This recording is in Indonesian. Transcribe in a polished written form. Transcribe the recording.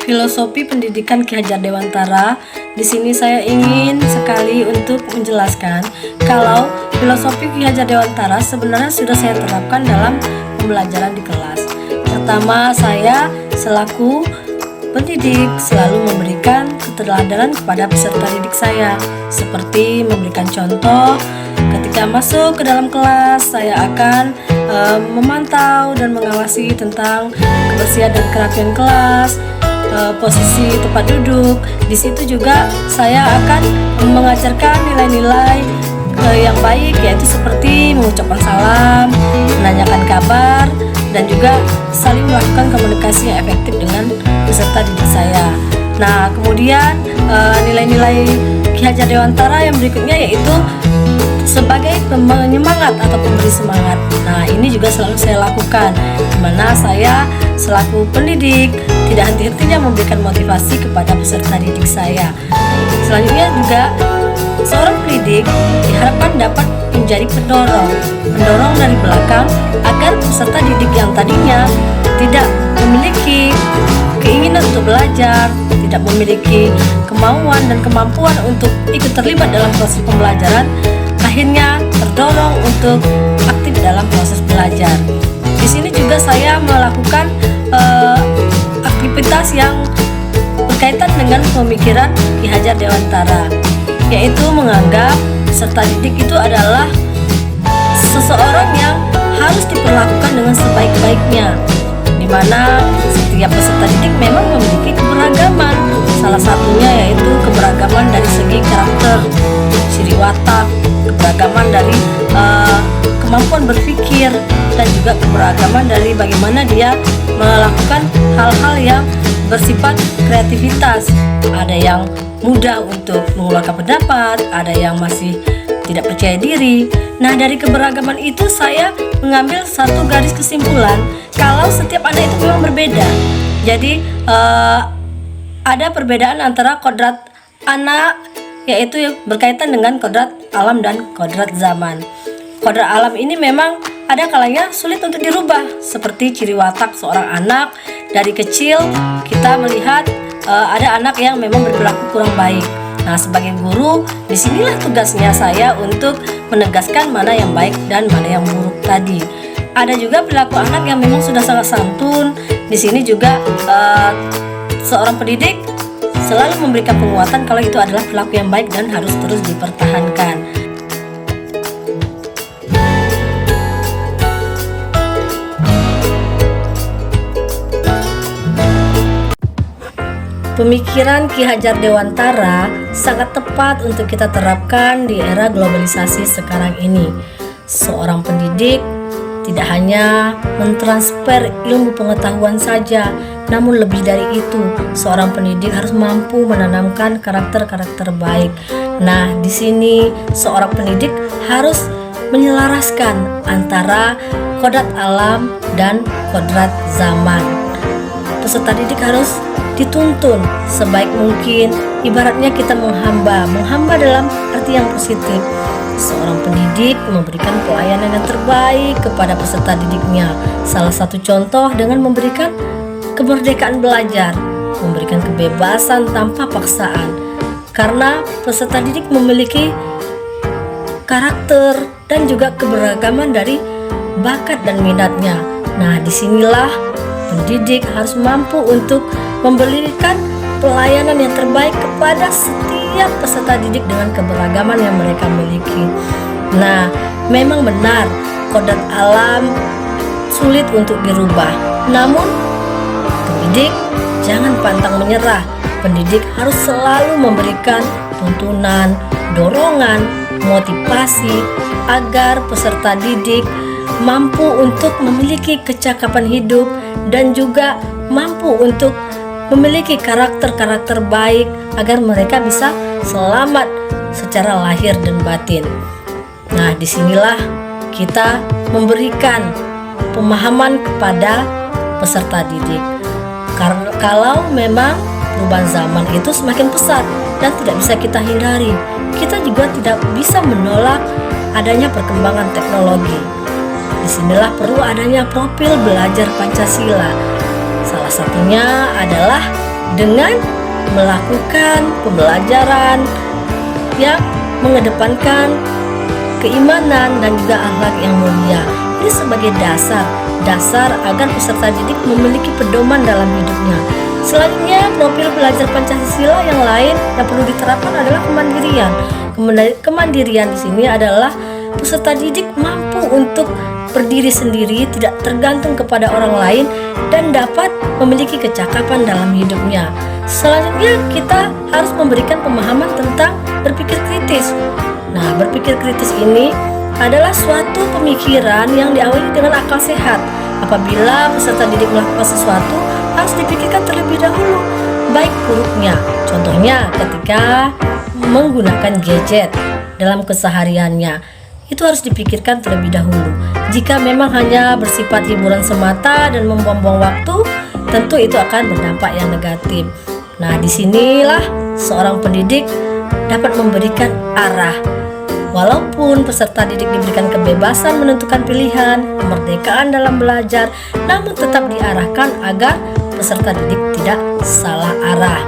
Filosofi pendidikan Ki Hajar Dewantara. Di sini saya ingin sekali untuk menjelaskan kalau filosofi Ki Hajar Dewantara sebenarnya sudah saya terapkan dalam pembelajaran di kelas. Pertama, saya selaku pendidik selalu memberikan keteladanan kepada peserta didik saya, seperti memberikan contoh. Ketika masuk ke dalam kelas, saya akan memantau dan mengawasi tentang kebersihan dan kerapian kelas, posisi tempat duduk. Di situ juga saya akan mengajarkan nilai-nilai yang baik, yaitu seperti mengucapkan salam, menanyakan kabar, dan juga saling melakukan komunikasi yang efektif dengan peserta didik saya. Nah, kemudian nilai-nilai Ki Hajar Dewantara yang berikutnya yaitu sebagai penyemangat atau pemberi semangat. Nah, ini juga selalu saya lakukan, di mana saya selaku pendidik tidak henti-hentinya memberikan motivasi kepada peserta didik saya. Selanjutnya juga seorang pendidik diharapkan dapat menjadi pendorong dari belakang agar peserta didik yang tadinya tidak memiliki keinginan untuk belajar, tidak memiliki kemauan dan kemampuan untuk ikut terlibat dalam proses pembelajaran, akhirnya terdorong untuk aktif dalam proses belajar. Di sini juga saya melakukan aktivitas yang berkaitan dengan pemikiran Ki Hajar Dewantara, yaitu menganggap peserta didik itu adalah seseorang yang harus diperlakukan dengan sebaik-baiknya, di mana setiap peserta didik memang memiliki keberagaman. Salah satunya yaitu keberagaman dari segi karakter, ciri watak, keberagaman dari kemampuan berpikir, dan juga keberagaman dari bagaimana dia melakukan hal-hal yang bersifat kreativitas. Ada yang mudah untuk mengeluarkan pendapat, ada yang masih tidak percaya diri. Nah, dari keberagaman itu saya mengambil satu garis kesimpulan kalau setiap anak itu memang berbeda. Jadi ada perbedaan antara kodrat anak, yaitu berkaitan dengan kodrat alam dan kodrat zaman. Kodrat alam ini memang ada kalanya sulit untuk dirubah, seperti ciri watak seorang anak. Dari kecil kita melihat ada anak yang memang berperilaku kurang baik. Nah, sebagai guru, disinilah tugasnya saya untuk menegaskan mana yang baik dan mana yang buruk tadi. Ada juga perilaku anak yang memang sudah sangat santun. Di sini juga seorang pendidik selalu memberikan penguatan kalau itu adalah perilaku yang baik dan harus terus dipertahankan. Pemikiran Ki Hajar Dewantara sangat tepat untuk kita terapkan di era globalisasi sekarang ini. Seorang pendidik tidak hanya mentransfer ilmu pengetahuan saja, namun lebih dari itu, seorang pendidik harus mampu menanamkan karakter-karakter baik. Nah, di sini seorang pendidik harus menyelaraskan antara kodrat alam dan kodrat zaman. Peserta didik harus dituntun sebaik mungkin, ibaratnya kita menghamba dalam arti yang positif. Seorang pendidik memberikan pelayanan yang terbaik kepada peserta didiknya. Salah satu contoh dengan memberikan kemerdekaan belajar, memberikan kebebasan tanpa paksaan, karena peserta didik memiliki karakter dan juga keberagaman dari bakat dan minatnya. Nah, disinilah pendidik harus mampu untuk memberikan pelayanan yang terbaik kepada setiap peserta didik dengan keberagaman yang mereka miliki. Nah, memang benar kodrat alam sulit untuk dirubah. Namun, pendidik jangan pantang menyerah. Pendidik harus selalu memberikan tuntunan, dorongan, motivasi agar peserta didik mampu untuk memiliki kecakapan hidup dan juga mampu untuk memiliki karakter-karakter baik agar mereka bisa selamat secara lahir dan batin. Nah, disinilah kita memberikan pemahaman kepada peserta didik. Karena kalau memang perubahan zaman itu semakin pesat dan tidak bisa kita hindari, kita juga tidak bisa menolak adanya perkembangan teknologi. Disinilah perlu adanya profil belajar Pancasila. Salah satunya adalah dengan melakukan pembelajaran yang mengedepankan keimanan dan juga akhlak yang mulia. Ini sebagai dasar agar peserta didik memiliki pedoman dalam hidupnya. Selanjutnya, profil belajar Pancasila yang lain yang perlu diterapkan adalah kemandirian. Kemandirian di sini adalah peserta didik mampu untuk berdiri sendiri, tidak tergantung kepada orang lain, dan dapat memiliki kecakapan dalam hidupnya. Selanjutnya, kita harus memberikan pemahaman tentang berpikir kritis. Nah, berpikir kritis ini adalah suatu pemikiran yang diawali dengan akal sehat. Apabila peserta didik melakukan sesuatu, harus dipikirkan terlebih dahulu, baik buruknya. Contohnya ketika menggunakan gadget dalam kesehariannya, itu harus dipikirkan terlebih dahulu. Jika memang hanya bersifat hiburan semata dan membuang-buang waktu, tentu itu akan berdampak yang negatif. Nah, disinilah seorang pendidik dapat memberikan arah. Walaupun peserta didik diberikan kebebasan menentukan pilihan, kemerdekaan dalam belajar, namun tetap diarahkan agar peserta didik tidak salah arah.